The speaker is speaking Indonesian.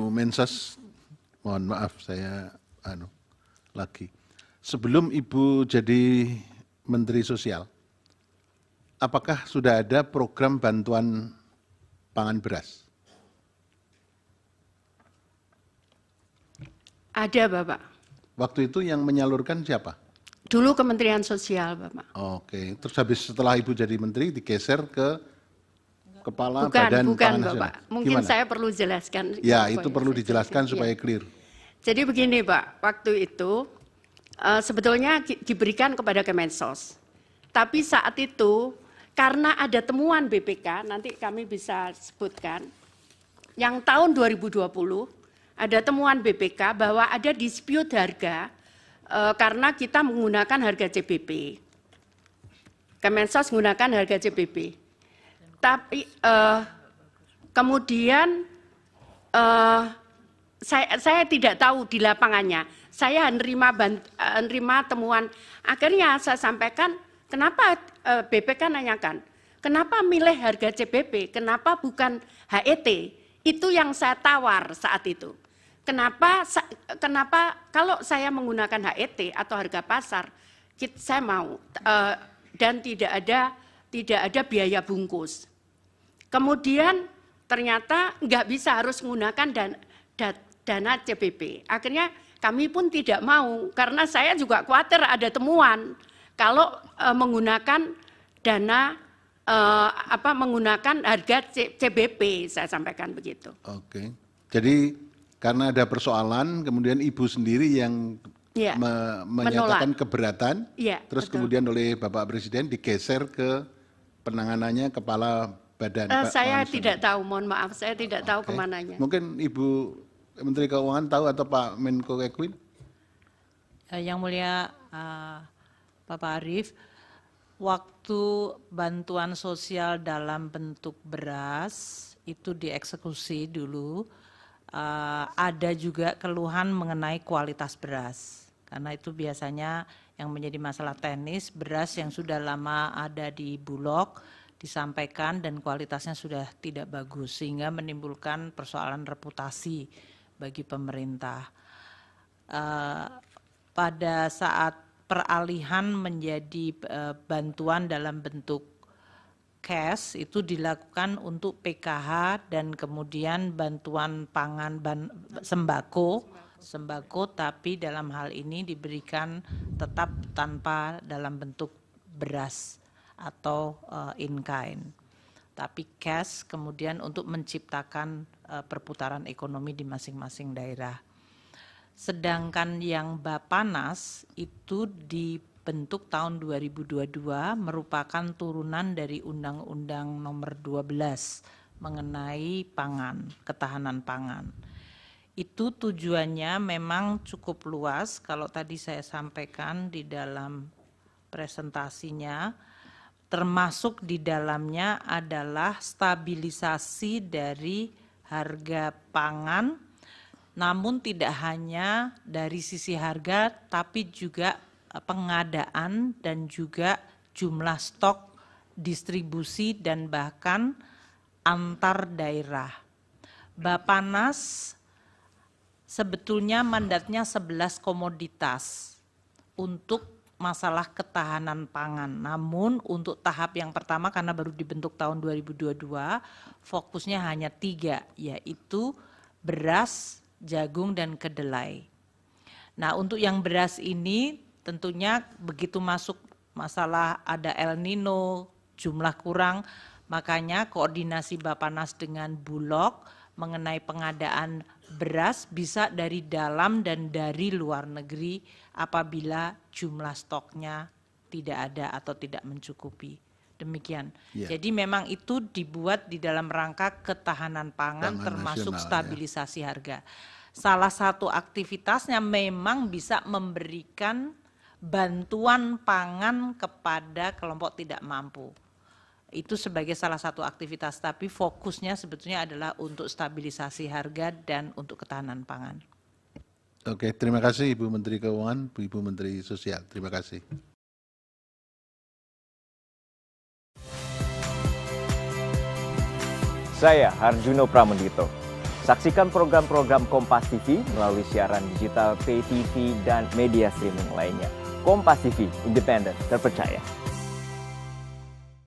Mensos, mohon maaf saya lagi. Sebelum Ibu jadi Menteri Sosial, apakah sudah ada program bantuan pangan beras? Ada, Bapak. Waktu itu yang menyalurkan siapa? Dulu Kementerian Sosial, Bapak. Oke, terus habis setelah Ibu jadi Menteri digeser ke Kepala Bukan, Badan bukan, Pangan Nasional. Bapak. Mungkin Gimana? saya perlu jelaskan. Ya, supaya itu perlu saya dijelaskan jelaskan. supaya Iya. clear. Jadi begini, Pak. Waktu itu sebetulnya diberikan kepada Kemensos. Tapi saat itu karena ada temuan BPK, nanti kami bisa sebutkan, yang tahun 2020 ada temuan BPK bahwa ada dispute harga karena kita menggunakan harga CBP. Kemensos menggunakan harga CBP. Tapi kemudian saya tidak tahu di lapangannya. Saya menerima temuan. Akhirnya saya sampaikan, kenapa BPK nanyakan, kenapa milih harga CBP, kenapa bukan HET? Itu yang saya tawar saat itu. Kenapa kalau saya menggunakan HET atau harga pasar, saya mau dan tidak ada biaya bungkus. Kemudian ternyata nggak bisa, harus menggunakan dana CBP. Akhirnya kami pun tidak mau karena saya juga khawatir ada temuan kalau menggunakan dana menggunakan harga CBP, saya sampaikan begitu. Oke, jadi karena ada persoalan, kemudian Ibu sendiri yang Ya, menyatakan keberatan, ya, terus betul. kemudian oleh Bapak Presiden digeser ke penanganannya Kepala Badan Saya Pangan tidak tahu, mohon maaf, saya tidak tahu Oke. kemananya. Mungkin Ibu Menteri Keuangan tahu atau Pak Menko Ekwin? Yang mulia Bapak Arief, waktu bantuan sosial dalam bentuk beras itu dieksekusi dulu, ada juga keluhan mengenai kualitas beras. Karena itu biasanya yang menjadi masalah teknis, beras yang sudah lama ada di Bulog disampaikan dan kualitasnya sudah tidak bagus, sehingga menimbulkan persoalan reputasi bagi pemerintah. Pada saat peralihan menjadi bantuan dalam bentuk cash itu dilakukan untuk PKH dan kemudian bantuan pangan sembako, tapi dalam hal ini diberikan tetap tanpa dalam bentuk beras atau in kind, tapi cash kemudian untuk menciptakan perputaran ekonomi di masing-masing daerah. Sedangkan yang Bapanas itu dibentuk tahun 2022 merupakan turunan dari Undang-Undang Nomor 12 mengenai pangan, ketahanan pangan. Itu tujuannya memang cukup luas, kalau tadi saya sampaikan di dalam presentasinya, termasuk di dalamnya adalah stabilisasi dari harga pangan, namun tidak hanya dari sisi harga, tapi juga pengadaan dan juga jumlah stok, distribusi, dan bahkan antar daerah. Bapanas sebetulnya mandatnya 11 komoditas untuk masalah ketahanan pangan. Namun untuk tahap yang pertama karena baru dibentuk tahun 2022, fokusnya hanya 3, yaitu beras, jagung, dan kedelai. Nah, untuk yang beras ini tentunya begitu masuk masalah ada El Nino, jumlah kurang, makanya koordinasi Bapanas dengan Bulog mengenai pengadaan beras bisa dari dalam dan dari luar negeri apabila jumlah stoknya tidak ada atau tidak mencukupi. Demikian. Ya. Jadi memang itu dibuat di dalam rangka ketahanan pangan termasuk nasional, stabilisasi harga. Salah satu aktivitasnya memang bisa memberikan bantuan pangan kepada kelompok tidak mampu. Itu sebagai salah satu aktivitas, tapi fokusnya sebetulnya adalah untuk stabilisasi harga dan untuk ketahanan pangan. Oke, terima kasih Ibu Menteri Keuangan, Ibu Menteri Sosial. Terima kasih. Saya Harjuno Pramendito. Saksikan program-program Kompas TV melalui siaran digital, pay TV, dan media streaming lainnya. Kompas TV, independen, terpercaya.